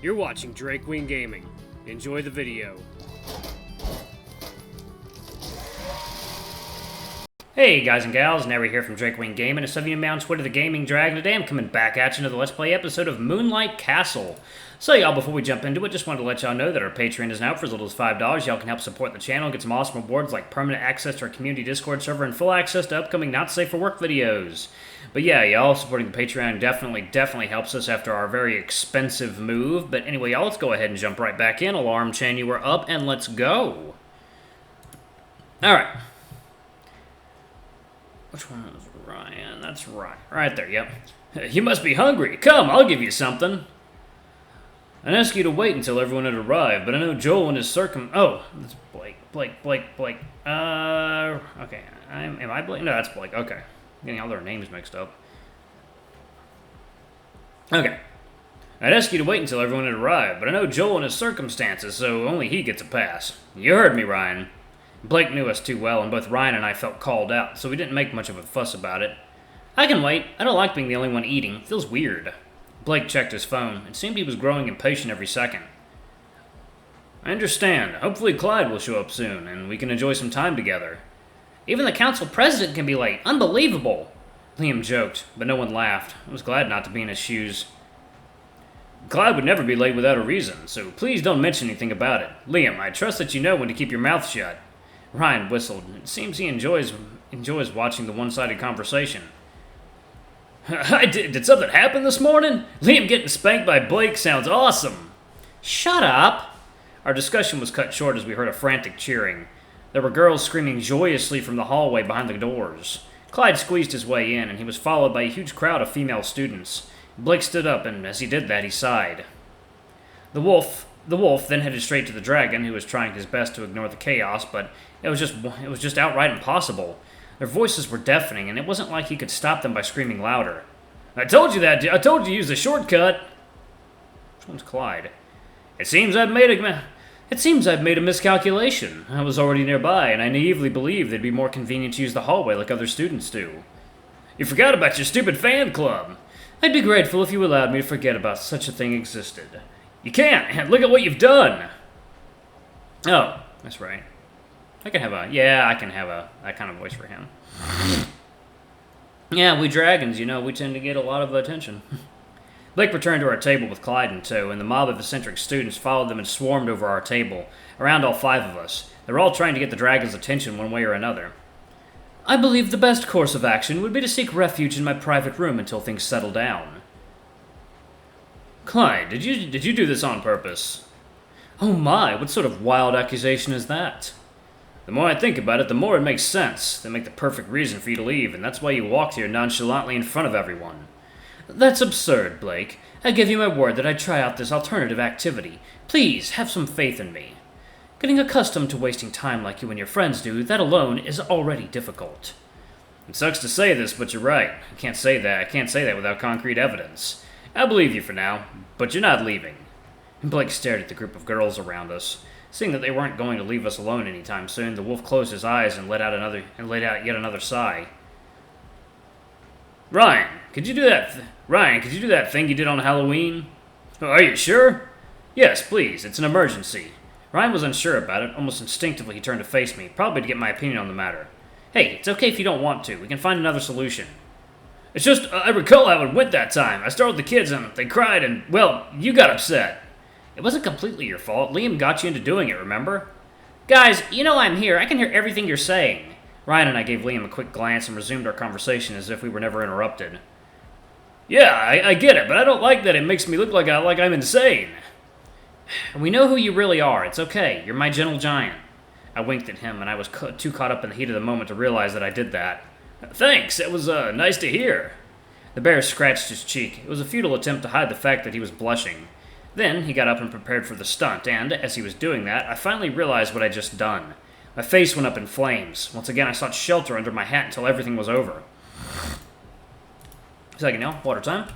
You're watching Drake Wing Gaming. Enjoy the video. Hey guys and gals, Nary here from Drake Wing Gaming, and some of you on Twitter, the Gaming Dragon. Today I'm coming back at you another Let's Play episode of Moonlight Castle. So y'all, before we jump into it, just wanted to let y'all know that our Patreon is now for as little as $5. Y'all can help support the channel and get some awesome rewards like permanent access to our community Discord server and full access to upcoming Not Safe for Work videos. But yeah, y'all, supporting the Patreon definitely helps us after our very expensive move. But anyway, y'all, let's go ahead and jump right back in. Alarm chain, you are up, and let's go. Alright. Which one is Ryan? That's Ryan. Right there, yep. You must be hungry. Come, I'll give you something. I'd ask you to wait until everyone had arrived, but I know Joel and his Oh, that's Blake. Okay. Am I Blake? No, that's Blake. Okay. Getting all their names mixed up. Okay. I'd ask you to wait until everyone had arrived, but I know Joel and his circumstances, so only he gets a pass. You heard me, Ryan. Blake knew us too well, and both Ryan and I felt called out, so we didn't make much of a fuss about it. I can wait. I don't like being the only one eating. It feels weird. Blake checked his phone. It seemed he was growing impatient every second. I understand. Hopefully Clyde will show up soon, and we can enjoy some time together. Even the council president can be late. Unbelievable! Liam joked, but no one laughed. I was glad not to be in his shoes. Clyde would never be late without a reason, so please don't mention anything about it. Liam, I trust that you know when to keep your mouth shut. Ryan whistled. It seems he enjoys watching the one-sided conversation. Did something happen this morning? Liam getting spanked by Blake sounds awesome. Shut up! Our discussion was cut short as we heard a frantic cheering. There were girls screaming joyously from the hallway behind the doors. Clyde squeezed his way in, and he was followed by a huge crowd of female students. Blake stood up, and as he did that, he sighed. The wolf then headed straight to the dragon, who was trying his best to ignore the chaos, but it was just outright impossible. Their voices were deafening, and it wasn't like he could stop them by screaming louder. I told you that! I told you to use the shortcut! Which one's Clyde? It seems I've made a miscalculation. I was already nearby, and I naively believed it'd be more convenient to use the hallway like other students do. You forgot about your stupid fan club! I'd be grateful if you allowed me to forget about such a thing existed. You can't! Look at what you've done! Oh, that's right. I can have that kind of voice for him. Yeah, we dragons, we tend to get a lot of attention. Blake returned to our table with Clyde in tow, and the mob of eccentric students followed them and swarmed over our table, around all five of us. They were all trying to get the dragon's attention one way or another. I believe the best course of action would be to seek refuge in my private room until things settle down. Clyde, did you do this on purpose? Oh my, what sort of wild accusation is that? The more I think about it, the more it makes sense. They make the perfect reason for you to leave, and that's why you walked here nonchalantly in front of everyone. That's absurd, Blake. I give you my word that I'd try out this alternative activity. Please, have some faith in me. Getting accustomed to wasting time like you and your friends do, that alone is already difficult. It sucks to say this, but you're right. I can't say that without concrete evidence. I believe you for now, but you're not leaving. Blake stared at the group of girls around us. Seeing that they weren't going to leave us alone anytime soon, the wolf closed his eyes and let out yet another sigh. Ryan, could you do that thing you did on Halloween? Are you sure? Yes, please. It's an emergency. Ryan was unsure about it. Almost instinctively, he turned to face me, probably to get my opinion on the matter. Hey, it's okay if you don't want to. We can find another solution. It's just, I recall how it went that time. I started with the kids and they cried and, well, you got upset. It wasn't completely your fault. Liam got you into doing it, remember? Guys, you know I'm here. I can hear everything you're saying. Ryan and I gave Liam a quick glance and resumed our conversation as if we were never interrupted. Yeah, I get it, but I don't like that it makes me look like I'm insane. We know who you really are. It's okay. You're my gentle giant. I winked at him, and I was too caught up in the heat of the moment to realize that I did that. Thanks. It was nice to hear. The bear scratched his cheek. It was a futile attempt to hide the fact that he was blushing. Then he got up and prepared for the stunt, and, as he was doing that, I finally realized what I'd just done. My face went up in flames. Once again, I sought shelter under my hat until everything was over. Second now, water time.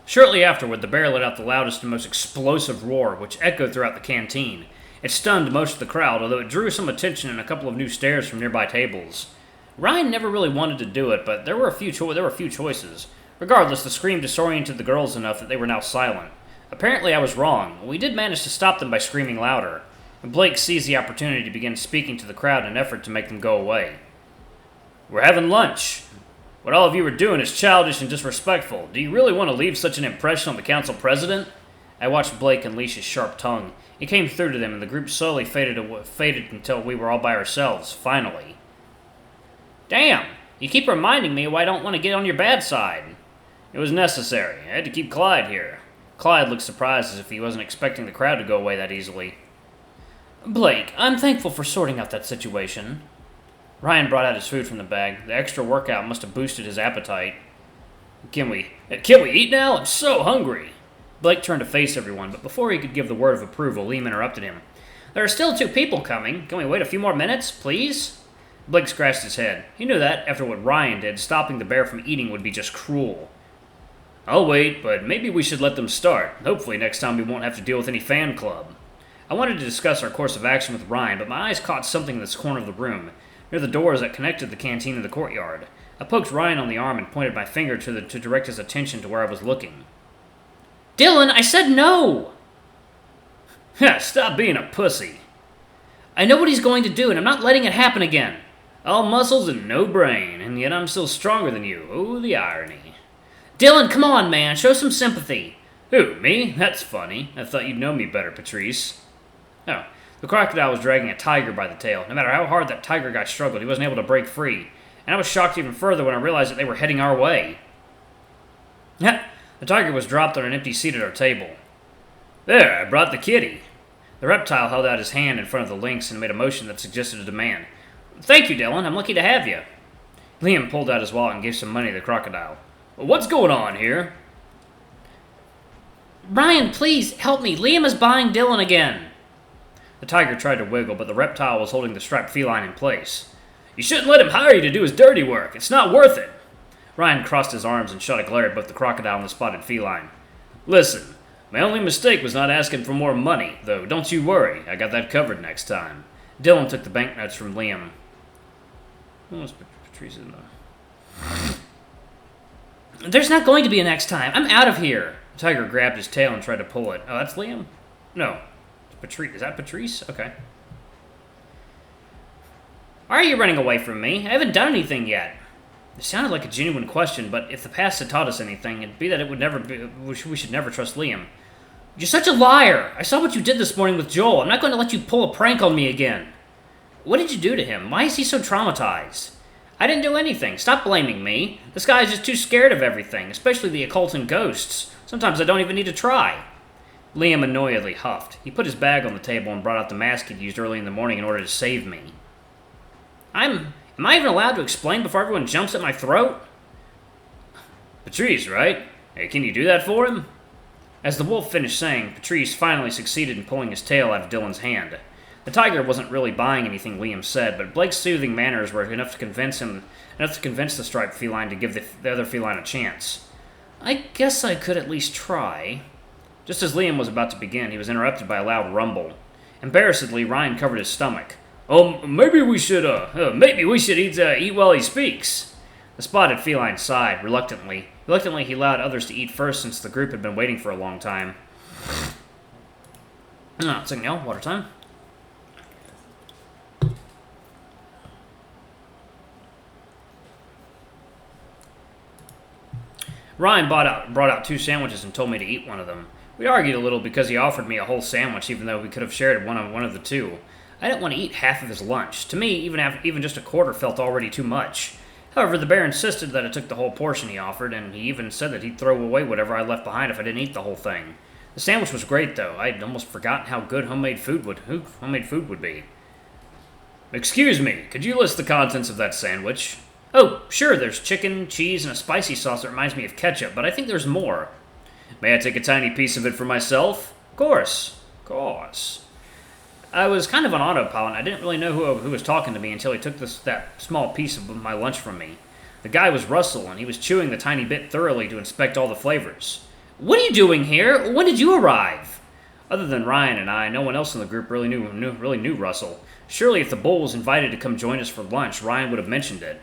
Shortly afterward, the bear let out the loudest and most explosive roar, which echoed throughout the canteen. It stunned most of the crowd, although it drew some attention and a couple of new stares from nearby tables. Ryan never really wanted to do it, but there were a few choices. Regardless, the scream disoriented the girls enough that they were now silent. Apparently I was wrong. We did manage to stop them by screaming louder. Blake seized the opportunity to begin speaking to the crowd in an effort to make them go away. We're having lunch. What all of you are doing is childish and disrespectful. Do you really want to leave such an impression on the council president? I watched Blake unleash his sharp tongue. It came through to them, and the group slowly faded until we were all by ourselves, finally. Damn! You keep reminding me why I don't want to get on your bad side. It was necessary. I had to keep Clyde here. Clyde looked surprised as if he wasn't expecting the crowd to go away that easily. Blake, I'm thankful for sorting out that situation. Ryan brought out his food from the bag. The extra workout must have boosted his appetite. Can we eat now? I'm so hungry. Blake turned to face everyone, but before he could give the word of approval, Liam interrupted him. There are still 2 people coming. Can we wait a few more minutes, please? Blake scratched his head. He knew that, after what Ryan did, stopping the bear from eating would be just cruel. I'll wait, but maybe we should let them start. Hopefully next time we won't have to deal with any fan club. I wanted to discuss our course of action with Ryan, but my eyes caught something in this corner of the room, near the doors that connected the canteen and the courtyard. I poked Ryan on the arm and pointed my finger to direct his attention to where I was looking. Dylan, I said no! Stop being a pussy. I know what he's going to do, and I'm not letting it happen again. All muscles and no brain, and yet I'm still stronger than you. Oh, the irony. Dylan, come on, man. Show some sympathy. Who, me? That's funny. I thought you'd know me better, Patrice. Oh, the crocodile was dragging a tiger by the tail. No matter how hard that tiger guy struggled, he wasn't able to break free. And I was shocked even further when I realized that they were heading our way. The tiger was dropped on an empty seat at our table. There, I brought the kitty. The reptile held out his hand in front of the lynx and made a motion that suggested a demand. Thank you, Dylan. I'm lucky to have you. Liam pulled out his wallet and gave some money to the crocodile. What's going on here? Ryan, please, help me. Liam is buying Dylan again. The tiger tried to wiggle, but the reptile was holding the striped feline in place. You shouldn't let him hire you to do his dirty work. It's not worth it. Ryan crossed his arms and shot a glare at both the crocodile and the spotted feline. Listen, my only mistake was not asking for more money, though don't you worry. I got that covered next time. Dylan took the banknotes from Liam. What was Patrice in there? There's not going to be a next time. I'm out of here. The tiger grabbed his tail and tried to pull it. Oh, that's Liam? No. It's Patrice. Is that Patrice? Okay. Why are you running away from me? I haven't done anything yet. It sounded like a genuine question, but if the past had taught us anything, it'd be that it would never be. We should never trust Liam. You're such a liar! I saw what you did this morning with Joel. I'm not going to let you pull a prank on me again. What did you do to him? Why is he so traumatized? I didn't do anything. Stop blaming me. This guy is just too scared of everything, especially the occult and ghosts. Sometimes I don't even need to try. Liam annoyedly huffed. He put his bag on the table and brought out the mask he'd used early in the morning in order to save me. Am I even allowed to explain before everyone jumps at my throat? Patrice, right? Hey, can you do that for him? As the wolf finished saying, Patrice finally succeeded in pulling his tail out of Dylan's hand. The tiger wasn't really buying anything Liam said, but Blake's soothing manners were enough to convince the striped feline to give the other feline a chance. I guess I could at least try. Just as Liam was about to begin, he was interrupted by a loud rumble. Embarrassedly, Ryan covered his stomach. Maybe we should eat while he speaks. The spotted feline sighed, reluctantly. Reluctantly, he allowed others to eat first since the group had been waiting for a long time. Second y'all, water time. Ryan brought out 2 sandwiches and told me to eat one of them. We argued a little because he offered me a whole sandwich even though we could have shared one of the 2. I didn't want to eat half of his lunch. To me, even just a quarter felt already too much. However, the bear insisted that I took the whole portion he offered, and he even said that he'd throw away whatever I left behind if I didn't eat the whole thing. The sandwich was great, though. I'd almost forgotten how good homemade food would be. Excuse me, could you list the contents of that sandwich? Oh, sure, there's chicken, cheese, and a spicy sauce that reminds me of ketchup, but I think there's more. May I take a tiny piece of it for myself? Of course. I was kind of on autopilot, and I didn't really know who was talking to me until he took that small piece of my lunch from me. The guy was Russell, and he was chewing the tiny bit thoroughly to inspect all the flavors. What are you doing here? When did you arrive? Other than Ryan and I, no one else in the group really knew Russell. Surely if the bull was invited to come join us for lunch, Ryan would have mentioned it.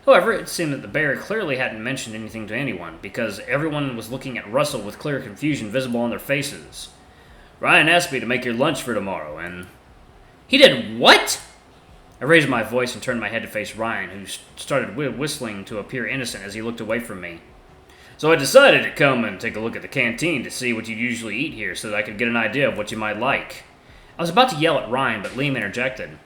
However, it seemed that the bear clearly hadn't mentioned anything to anyone, because everyone was looking at Russell with clear confusion visible on their faces. Ryan asked me to make your lunch for tomorrow, and... He did what? I raised my voice and turned my head to face Ryan, who started whistling to appear innocent as he looked away from me. So I decided to come and take a look at the canteen to see what you usually eat here so that I could get an idea of what you might like. I was about to yell at Ryan, but Liam interjected.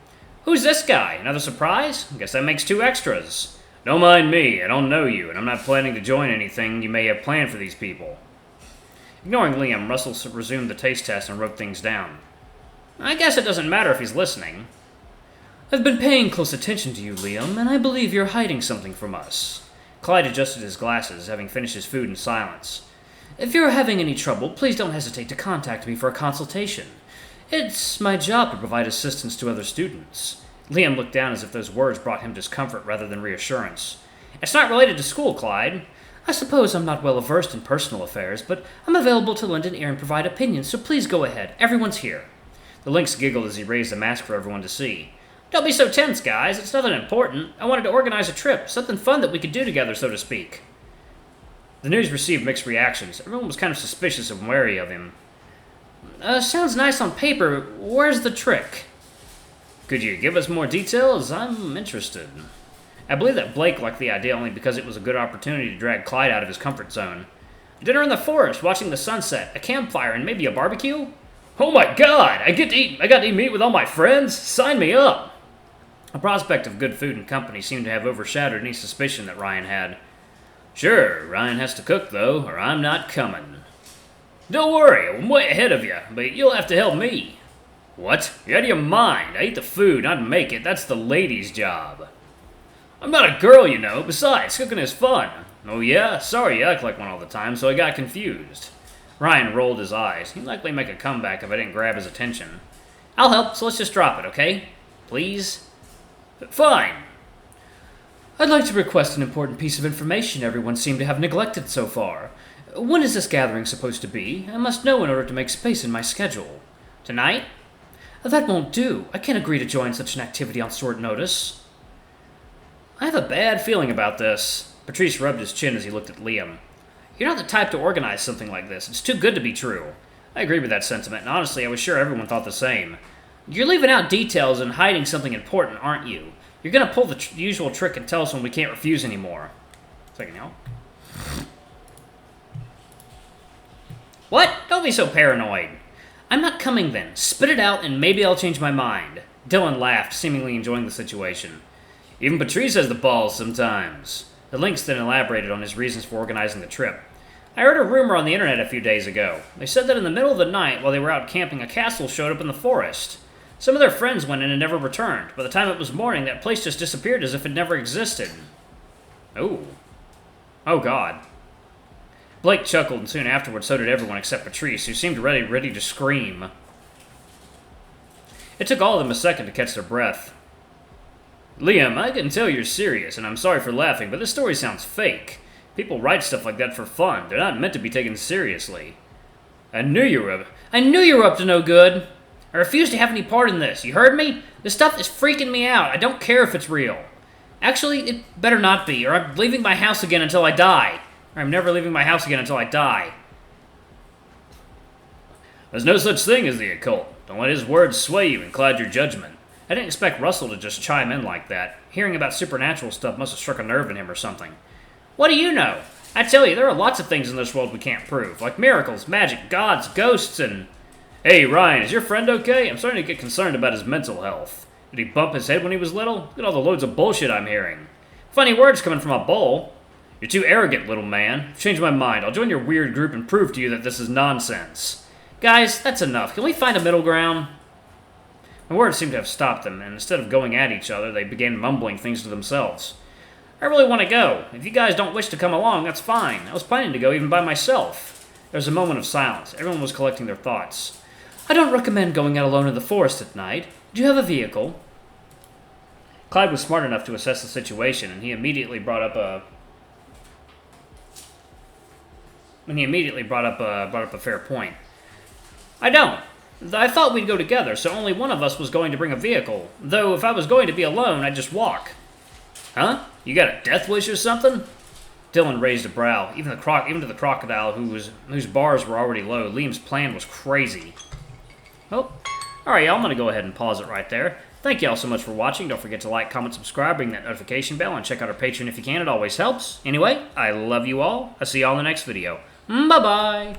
Who's this guy? Another surprise? Guess that makes 2 extras. Don't mind me, I don't know you, and I'm not planning to join anything you may have planned for these people. Ignoring Liam, Russell resumed the taste test and wrote things down. I guess it doesn't matter if he's listening. I've been paying close attention to you, Liam, and I believe you're hiding something from us. Clyde adjusted his glasses, having finished his food in silence. If you're having any trouble, please don't hesitate to contact me for a consultation. It's my job to provide assistance to other students. Liam looked down as if those words brought him discomfort rather than reassurance. It's not related to school, Clyde. I suppose I'm not well versed in personal affairs, but I'm available to lend an ear and provide opinions, so please go ahead. Everyone's here. The lynx giggled as he raised the mask for everyone to see. Don't be so tense, guys. It's nothing important. I wanted to organize a trip, something fun that we could do together, so to speak. The news received mixed reactions. Everyone was kind of suspicious and wary of him. Sounds nice on paper. Where's the trick? Could you give us more details? I'm interested. I believe that Blake liked the idea only because it was a good opportunity to drag Clyde out of his comfort zone. Dinner in the forest, watching the sunset, a campfire, and maybe a barbecue? Oh my god! I got to eat meat with all my friends? Sign me up! The prospect of good food and company seemed to have overshadowed any suspicion that Ryan had. Sure, Ryan has to cook, though, or I'm not coming. Don't worry, I'm way ahead of you, but you'll have to help me. What? You're out of your mind. I eat the food, not make it. That's the lady's job. I'm not a girl, you know. Besides, cooking is fun. Oh yeah? Sorry you act like one all the time, so I got confused. Ryan rolled his eyes. He'd likely make a comeback if I didn't grab his attention. I'll help, so let's just drop it, okay? Please? Fine. I'd like to request an important piece of information everyone seemed to have neglected so far. When is this gathering supposed to be? I must know in order to make space in my schedule. Tonight? That won't do. I can't agree to join such an activity on short notice. I have a bad feeling about this. Patrice rubbed his chin as he looked at Liam. You're not the type to organize something like this. It's too good to be true. I agree with that sentiment, and honestly, I was sure everyone thought the same. You're leaving out details and hiding something important, aren't you? You're gonna pull the usual trick and tell us when we can't refuse anymore. Second, y'all. What? Don't be so paranoid. I'm not coming then. Spit it out and maybe I'll change my mind. Dylan laughed, seemingly enjoying the situation. Even Patrice has the balls sometimes. The lynx then elaborated on his reasons for organizing the trip. I heard a rumor on the internet a few days ago. They said that in the middle of the night, while they were out camping, a castle showed up in the forest. Some of their friends went in and never returned. By the time it was morning, that place just disappeared as if it never existed. Oh. Oh, God. Blake chuckled, and soon afterward so did everyone except Patrice, who seemed ready to scream. It took all of them a second to catch their breath. Liam, I can tell you're serious, and I'm sorry for laughing, but this story sounds fake. People write stuff like that for fun. They're not meant to be taken seriously. I knew you were up to no good. I refuse to have any part in this. You heard me? This stuff is freaking me out. I don't care if it's real. Actually, it better not be, or I'm leaving my house again until I die. Or I'm never leaving my house again until I die. There's no such thing as the occult. Don't let his words sway you and cloud your judgment. I didn't expect Russell to just chime in like that. Hearing about supernatural stuff must have struck a nerve in him or something. What do you know? I tell you, there are lots of things in this world we can't prove, like miracles, magic, gods, ghosts, and... Hey, Ryan, is your friend okay? I'm starting to get concerned about his mental health. Did he bump his head when he was little? Look at all the loads of bullshit I'm hearing. Funny words coming from a bull. You're too arrogant, little man. I've changed my mind. I'll join your weird group and prove to you that this is nonsense. Guys, that's enough. Can we find a middle ground? My words seemed to have stopped them, and instead of going at each other, they began mumbling things to themselves. I really want to go. If you guys don't wish to come along, that's fine. I was planning to go even by myself. There was a moment of silence. Everyone was collecting their thoughts. I don't recommend going out alone in the forest at night. Do you have a vehicle? Clyde was smart enough to assess the situation, and he immediately brought up a fair point. I don't. I thought we'd go together, so only one of us was going to bring a vehicle. Though if I was going to be alone, I'd just walk. Huh? You got a death wish or something? Dylan raised a brow. Even to the crocodile, whose bars were already low, Liam's plan was crazy. Oh, alright, y'all. I'm going to go ahead and pause it right there. Thank y'all so much for watching. Don't forget to like, comment, subscribe, ring that notification bell, and check out our Patreon if you can. It always helps. Anyway, I love you all. I'll see y'all in the next video. Bye-bye.